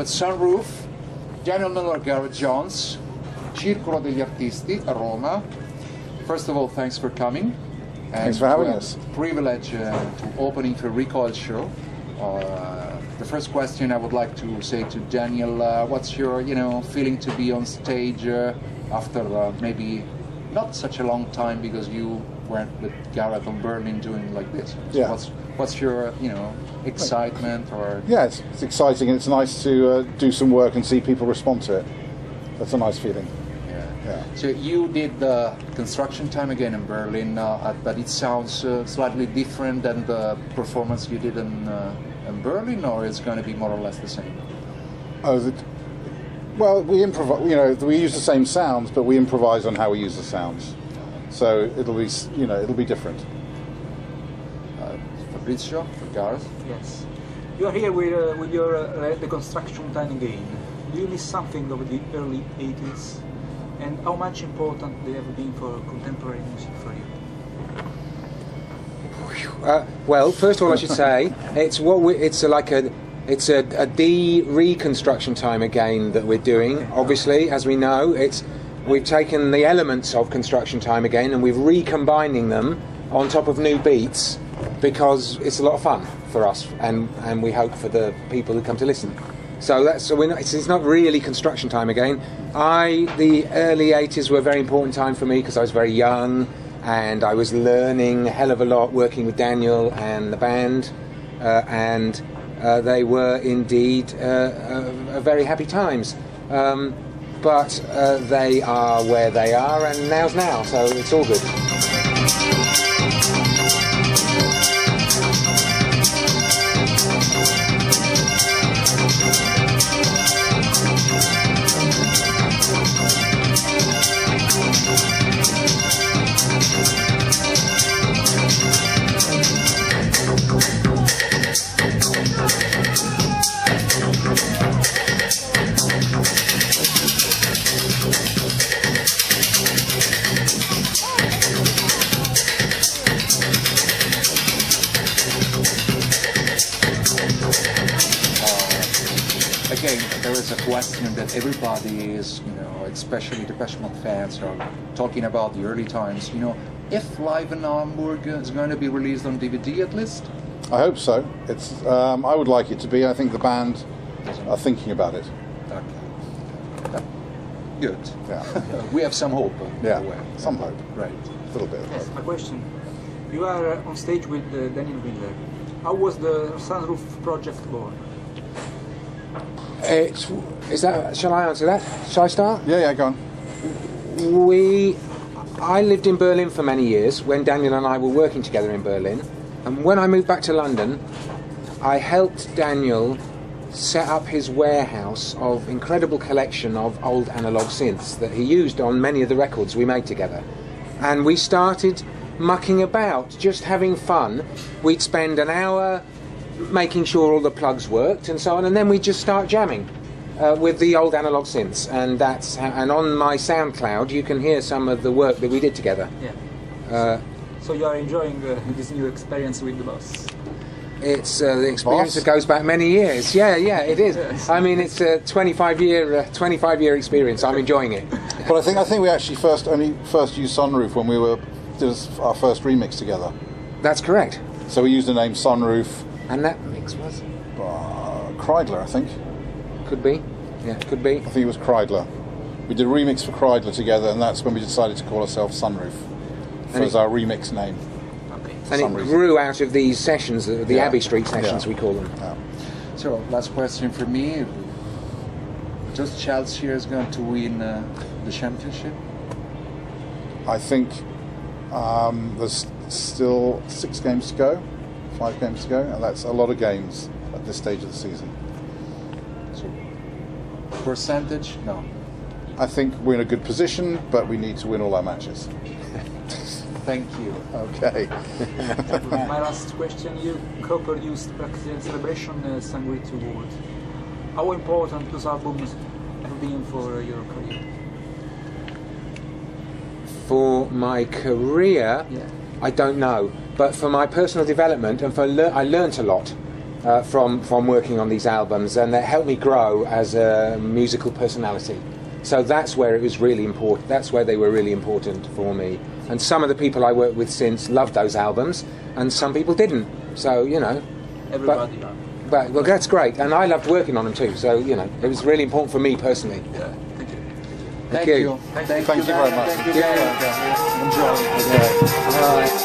Sunroof, Daniel Miller, Garrett Jones, Circolo degli Artisti, Roma. First of all, thanks for coming. Thanks for having us. Privilege to opening the Recoil show. The first question I would like to say to Daniel, what's your feeling to be on stage after maybe not such a long time, because you weren't with Garrett on Berlin doing like this. So yeah. What's your excitement or? Yeah, it's exciting, and it's nice to do some work and see people respond to it. That's a nice feeling. Yeah. So you did the Construction Time Again in Berlin, but it sounds slightly different than the performance you did in Berlin, or it's going to be more or less the same? Well, we improvise. We use the same sounds, but we improvise on how we use the sounds. So it'll be different. Fabrizio, for Gareth? Yes. You are here with your the Construction Time Again. Do you miss something of the early 80s? And how much important they have been for contemporary music for you? Well, first of all, I should say it's a reconstruction time again that we're doing. Obviously, as we know, we've taken the elements of Construction Time Again and we're recombining them on top of new beats, because it's a lot of fun for us and we hope for the people who come to listen. So it's not really Construction Time Again. The early 80s were a very important time for me because I was very young and I was learning a hell of a lot working with Daniel and the band, and they were indeed very happy times. But they are where they are, and now's now, so it's all good. Again, there is a question that everybody is, especially the Depeche Mode fans, are talking about the early times. If Live in Hamburg is going to be released on DVD at least? I hope so. I would like it to be. I think the band are thinking about it. Okay. Good. Yeah. We have some hope. Yeah, some hope. Right. A little bit of hope. A question. You are on stage with Daniel Miller. How was the Sunroof project born? Shall I answer that? Shall I start? Yeah, go on. I lived in Berlin for many years when Daniel and I were working together in Berlin, and when I moved back to London, I helped Daniel set up his warehouse of incredible collection of old analogue synths that he used on many of the records we made together. And we started mucking about, just having fun. We'd spend an hour making sure all the plugs worked and so on, and then we'd just start jamming with the old analogue synths, and and on my SoundCloud you can hear some of the work that we did together. Yeah. So you are enjoying this new experience with the boss? It's the experience that goes back many years. Yeah, it is. Yes. I mean, it's a 25-year experience. I'm enjoying it. But I think we actually first used Sunroof when we did our first remix together. That's correct. So we used the name Sunroof And that mix was? Kreidler, I think. Could be. Yeah, could be. I think it was Kreidler. We did a remix for Kreidler together, and that's when we decided to call ourselves Sunroof. That was our remix name. Okay. And it grew out of these sessions, the Abbey Street sessions, we call them. Yeah. So, last question for me. Does Chelsea is going to win the championship? I think there's still 6 games to go, 5 games to go, and that's a lot of games at this stage of the season. So, percentage? No. I think we're in a good position, but we need to win all our matches. Thank you. Okay. My last question, you co-produced Practice and Celebration Sangrit Award. How important those albums have been for your career? For my career, Yeah. I don't know. But for my personal development, and I learnt a lot from working on these albums, and it helped me grow as a musical personality. So that's where it was really important. That's where they were really important for me. And some of the people I worked with since loved those albums, and some people didn't. So, you know. Everybody. But well, that's great. And I loved working on them too. So, you know, it was really important for me personally. Yeah. Thank you. Thank you. Thank you very much. Thank you. Enjoy. Okay. All right.